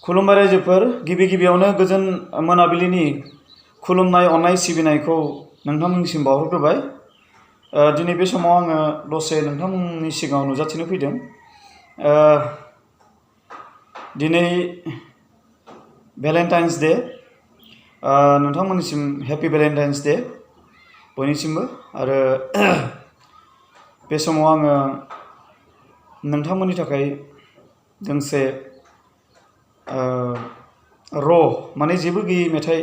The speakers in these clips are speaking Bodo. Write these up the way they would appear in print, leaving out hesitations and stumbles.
खुलुमबाय रायजोफोर गिबि गिबियावनो गोजोन मोनाबिलिनि खुलुमनाय अननाय सिबिनायखौ नोंथांमोननिसिम बावहरग्रोबाय। दिनै बे समाव आङो दसे नोंथांमोननि सिगाङाव नुजाथिनो फैदों। दिनै भेलेन्टाइन्स डे, नोंथांमोननिसिम हेपि भेलेन्टाइन्स डे बयनिसिमबो। आरो बे समाव आङो नोंथांमोननि थाखाय दोंसे माने जेबो गैयै मेथाइ,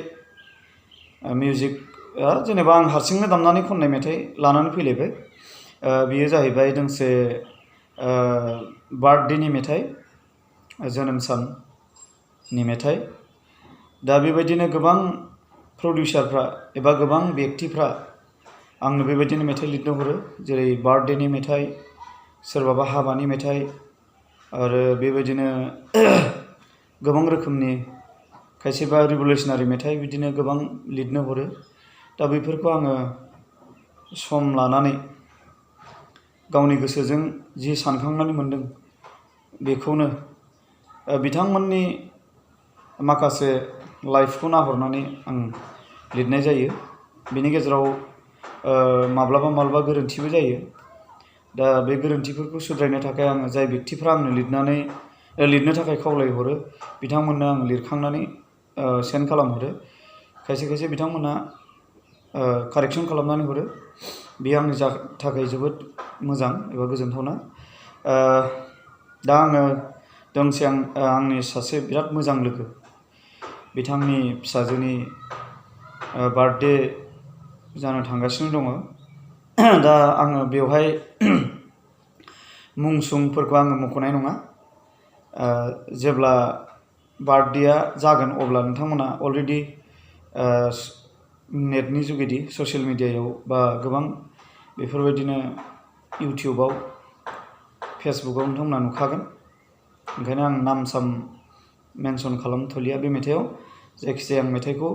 मिउजिकआ जेनेबा आं हारसिंनो दामनानै खननाय मेथाइ लानानै फैलायबाय। बेयो जाहैबाय दोंसे बार्थडेनि मेथाइ, जोनोम साननि मेथाइ। दा बेबायदिनो गोबां प्रडिउसारफ्रा एबा गोबां बेक्तिफ्रा आंनो बेबायदिनो मेथाइ लिरनो हरो, जेरै बार्थडेनि मेथाइ, सोरबाबा हाबानि मेथाइ, आरो बेबायदिनो गोबां रोखोमनि खायसेबा रिभलिउसनारि मेथाइ बिदिनो गोबां लिरनो हरो। दा बेफोरखौ आङो सम लानानै गावनि गोसोजों जि सानखांनानै मोनदों बेखौनो बिथांमोननि माखासे लाइफखौ नाहरनानै आं लिरनाय जायो। बेनि गेजेराव माब्लाबा माब्लाबा गोरोन्थिबो जायो। दा बे गोरोन्थिफोरखौ सुद्रायनो थाखाय आङो जाय बेक्तिफ्रा आंनो लिरनो थाखाय खावलायहरो बिथांमोननो आं लिरखांनानै सेन्ड खालामहरो। खायसे बिथांमोना कारेक्सन खालामनानै हरो। बेयो आंनि थाखाय जोबोद मोजां एबा गोजोनथावना। दा आङो दोंसे आंनि सासे बिराद मोजां लोगो, बिथांनि फिसाजोनि बार्थडे जानो थांगासिनो दङ। दा आङो बेवहाय मुं सुंफोरखौ आङो मख'नाय नङा। जेब्ला बार्थडेआ जागोन अब्ला नोंथांमोना अलरेडि नेटनि जुगेदि ससियेल मिडियायाव बा गोबां बेफोरबायदिनो इउटिउबाव, फेसबुकाव नोंथांमोना नुखागोन। ओंखायनो आं नाम साम मेनसन खालामथ'लिया बे मेथाइआव। जायखिजाया आं मेथाइखौ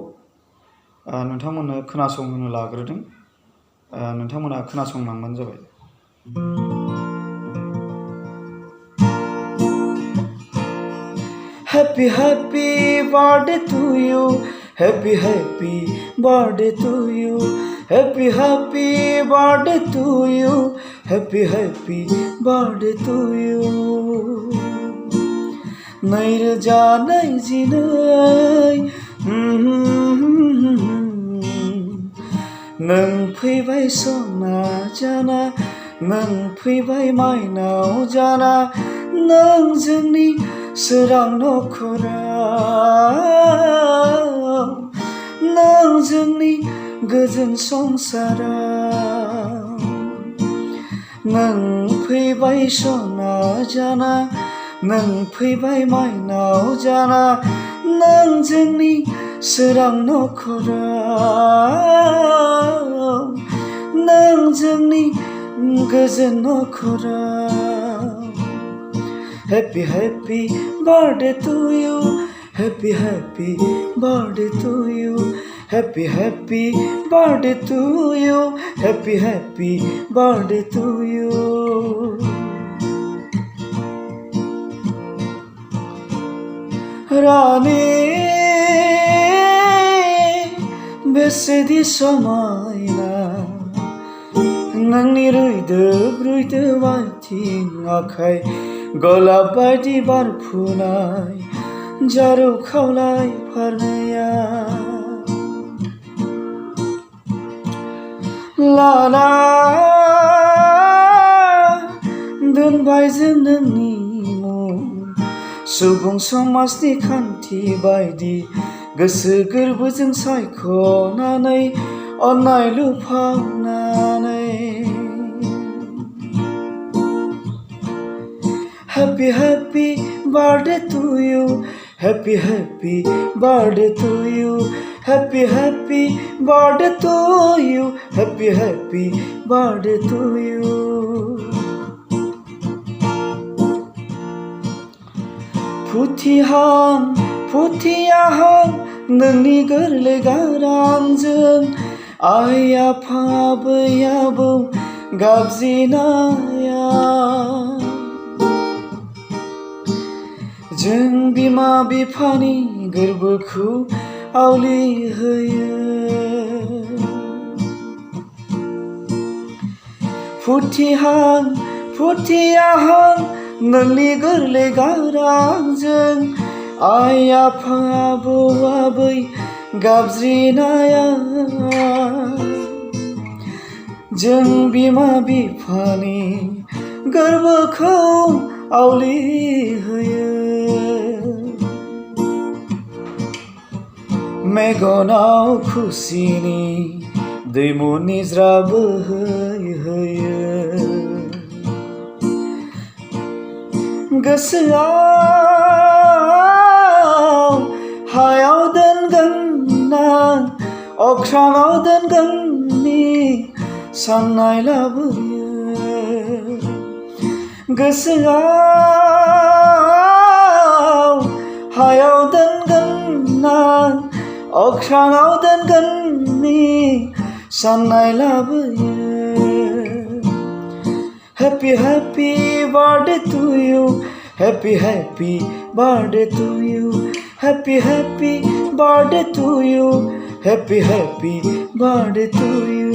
नोंथांमोननो खोनासंहोनो लाग्रोदों। नोंथांमोना खोनासंलांबानो जाबाय। Happy birthday to you, happy birthday to you, happy birthday to you, happy birthday to you. 2022 नों फैबाय सना जाना, नों फैबाय माइनाव जाना, नों जोंनि सोरां नखराव, नों जोंनि गोजोन संसाराव। नों फैबाय सना जाना, नों फैबाय माइनाव जाना, नों जोंनि सोरां नखराव, नों जोंनि गोजोन नखराव। Happy birthday to you, happy birthday to you, happy birthday to you, happy birthday to you. रानी बेसेदि समायना नोंनि रैदोब आथिं आखाइ, गलाब बायदि बारफुनाय जारौ खावलाय फारनैया। लाना दोनबाय जों नोंनि मुं, सुबुं समाजनि खान्थि बायदि गोसो गोरबोजों सायख'नानै अननाय लुफावनानै। Happy birthday to you, happy birthday to you, happy birthday to you, happy birthday to you. फुथियाहां नोंनि गोरलै गारांजों आइ आफा आबै आबौ गाबज्रिनाया। जों बिमा बिफानि गोरबोखौ आवलिहोयो फुथिहां फुथियाहां नोंनि गोरलै गारांजों आइ आफा आबौ आबै गाबज्रिनाया जों बिमा बिफानि गोरबोखौ आवलिहोयो मेगनाव खुसिनि दैमु निज्रा बोहैहोयो गोसोआव हायाव दोनगोन ना अख्राङाव दोनगोननि साननाय लाबोयो गोसोआव हायाव दोनगोन ना अख्राङाव दोनगोननि साननाय लाबोयो Happy happy birthday to you Happy happy birthday to you Happy happy birthday to you Happy happy birthday to you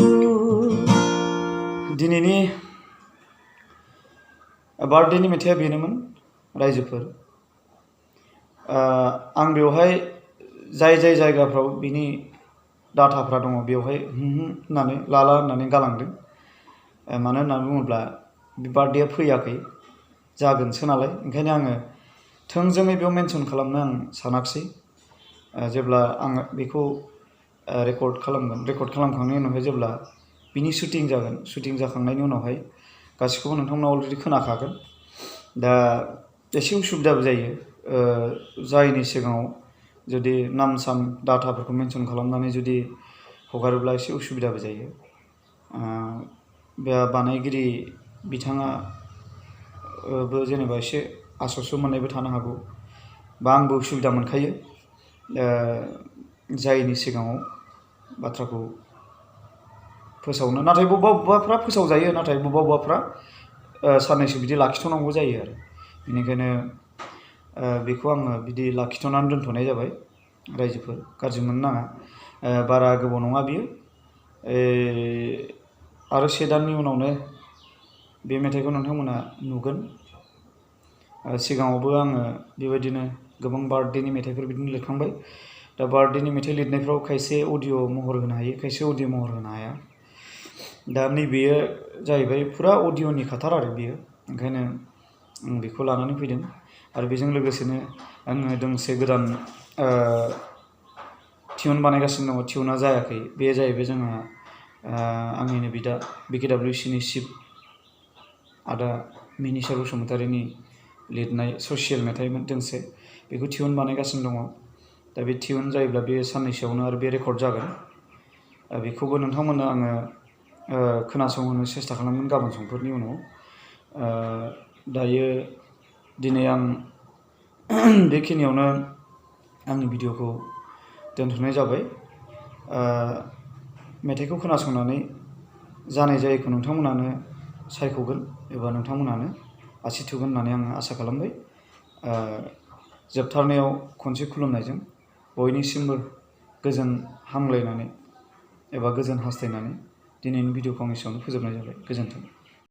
दिनैनि बार्थडेनि मेथाइआ बेनोमोन रायजोफोर आं बेवहाय जाय जायगाफ्राव बिनि डाटाफ्रा दङ बेवहाय होननानै लाला होननानै गालांदों मानो होननानै बुङोब्ला बार्थडेआ फैयाखै जागोनसो नालाय ओंखायनो आङो थोंजोङै बेयाव मेनसन खालामनो आं सानाखिसै जेब्ला आङो बेखौ रेकर्ड खालामखांनायनि उनावहाय जेब्ला बिनि शुटिं जागोन शुटिं जाखांनायनि उनावहाय गासिखौबो नोंथांमोना अलरेडि खोनाखागोन दा एसे उसुबिदाबो जायो जायनि सिगाङाव जुदि नाम साम डाटाफोरखौ मेनसन खालामनानै जुदि हगारोब्ला एसे उसुबिदाबो जायो बे बानायगिरि बिथाङा बो जेनेबा एसे आसस' मोननायबो थानो हागौ बा आंबो उसुबिदा मोनखायो जायनि सिगाङाव बाथ्राखौ फोसावनो नाथाय बबेबाफ्रा फोसावजायो नाथाय बबेबाफ्रा साननैसो बिदि लाखिथ'नांगौ जायो आरो बेनिखायनो बेखौ आङो बिदि लाखिथ'नानै दोनथ'नाय जाबाय रायजोफोर गाज्रि मोननो नाङा बारा गोबाव नङा बियो आरो 1 दाननि उनावनो बे मेथाइखौ नोंथांमोना नुगोन सिगाङावबो आङो बेबायदिनो गोबां बार्थडेनि मेथाइफोर बिदिनो लिरखांबाय दा बार्थडेनि मेथाइ लिरनायफ्राव खायसे अडिअ महर होनो हायो खायसे अडिअ महर होनो हाया दा नैबेयो जाहैबाय फुरा अडिअनि खाथार आरो बियो ओंखायनो आं बेखौ लानानै फैदों आरो बेजों लोगोसेनो आङो दोंसे गोदान टिउन बानायगासिनो दङ टिउना जायाखै बे जाहैबाय जोंहा आंनिनो बिदा BKWCनि चिफ आदा मिनिसार बसुमतारीनि लिरनाय ससियेल मेथाइमोन दोंसे बेखौ टिउन बानायगासिनो दङ दा बे टिउन जायोब्ला बे साननैसोआवनो आरो बे रेकर्ड जागोन बेखौबो नोंथांमोननो आङो खोनासंहोनो सेस्था खालामगोन गाबोन समफोरनि उनाव दायो दिनै आं बेखिनियावनो आंनि भिडिअखौ दोनथ'नाय जाबाय मेथाइखौ खोनासंनानै जानाय जायैखौ नोंथांमोनानो सायख'गोन एबा नोंथांमोनानो आसि थुगोन होननानै आं आसा खालामबाय जोबथारनायाव खनसे खुलुमनायजों बयनिसिमबो गोजोन हामलायनानै एबा गोजोन हास्थायनानै दिनैनि भिडिअखौ आं एसेयावनो फोजोबनाय जाबाय गोजोन्थों